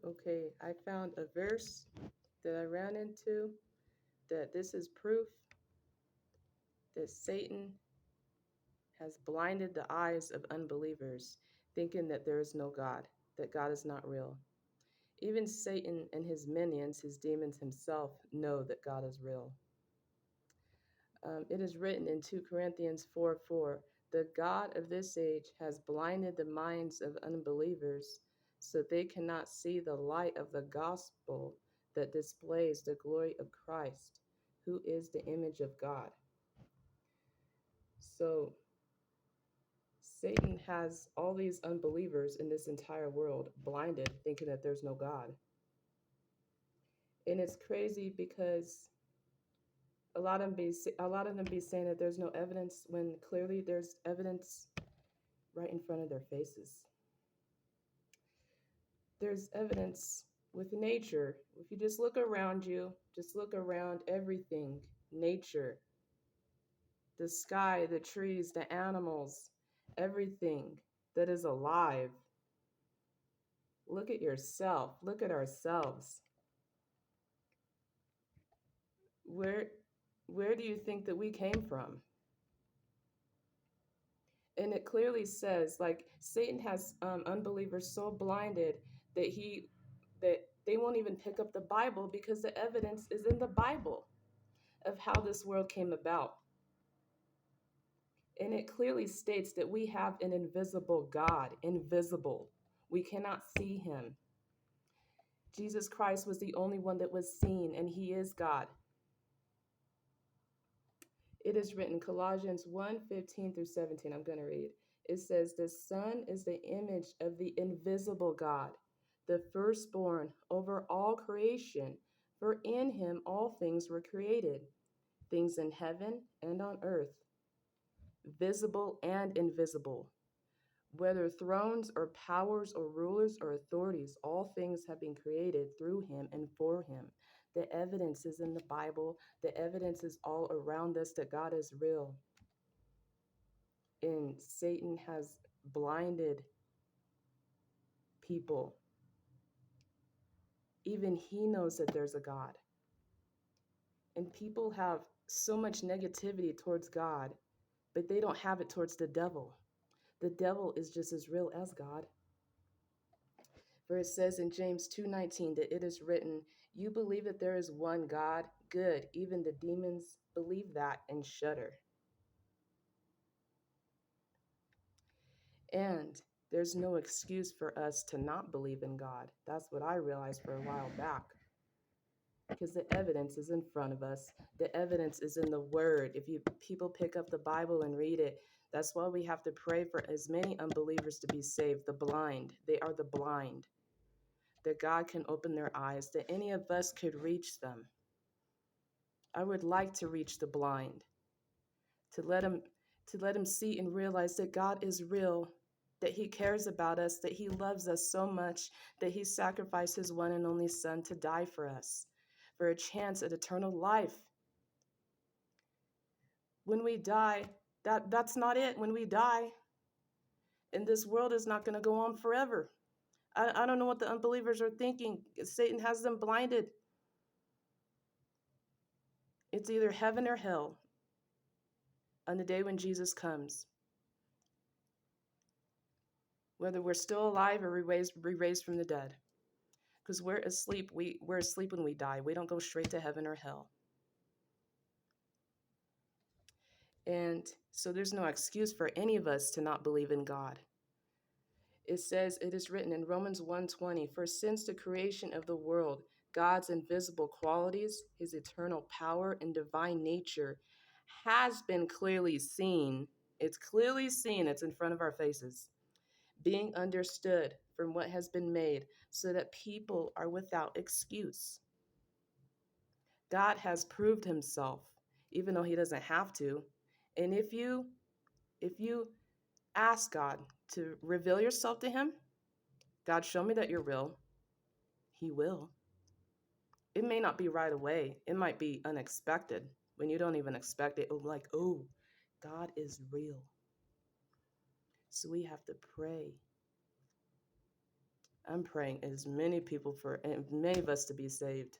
Okay, I found a verse that I ran into that this is proof that Satan has blinded the eyes of unbelievers, thinking that there is no God, that God is not real. Even Satan and his minions, his demons himself, know that God is real. It is written in 2 Corinthians 4:4, the God of this age has blinded the minds of unbelievers so they cannot see the light of the gospel that displays the glory of Christ, who is the image of God. So Satan has all these unbelievers in this entire world blinded, thinking that there's no God. And it's crazy because a lot of them be saying that there's no evidence when clearly there's evidence right in front of their faces. There's evidence with nature. If you just look around you, just look around everything, nature, the sky, the trees, the animals, everything that is alive. Look at yourself. Look at ourselves. Where where do you think that we came from? And it clearly says, like, Satan has unbelievers so blinded that that they won't even pick up the Bible because the evidence is in the Bible of how this world came about. And it clearly states that we have an invisible God, invisible. We cannot see him. Jesus Christ was the only one that was seen, and he is God. It is written, Colossians 1:15 through 17. I'm going to read. It says, the Son is the image of the invisible God, the firstborn over all creation. For in him all things were created, things in heaven and on earth, visible and invisible. Whether thrones or powers or rulers or authorities, all things have been created through him and for him. The evidence is in the Bible. The evidence is all around us that God is real. And Satan has blinded people. Even he knows that there's a God. And people have so much negativity towards God, but they don't have it towards the devil. The devil is just as real as God. For it says in James 2:19 that it is written, you believe that there is one God? Good. Even the demons believe that and shudder. And there's no excuse for us to not believe in God. That's what I realized for a while back. Because the evidence is in front of us. The evidence is in the word. If you people pick up the Bible and read it, that's why we have to pray for as many unbelievers to be saved. The blind, they are the blind. That God can open their eyes, that any of us could reach them. I would like to reach the blind, to let him see and realize that God is real, that he cares about us, that he loves us so much that he sacrificed his one and only son to die for us, for a chance at eternal life. When we die, that's not it. When we die, and this world is not going to go on forever. I don't know what the unbelievers are thinking. Satan has them blinded. It's either heaven or hell on the day when Jesus comes. Whether we're still alive or raised from the dead. Because we're asleep. We're asleep when we die. We don't go straight to heaven or hell. And so there's no excuse for any of us to not believe in God. It says, it is written in Romans 1:20, for since the creation of the world, God's invisible qualities, his eternal power and divine nature has been clearly seen. It's clearly seen. It's in front of our faces. Being understood from what has been made, so that people are without excuse. God has proved himself, even though he doesn't have to. And if you ask God to reveal yourself to him, God, show me that you're real, he will. It may not be right away. It might be unexpected when you don't even expect it. Like, oh, God is real. So we have to pray. I'm praying as many people for and many of us to be saved.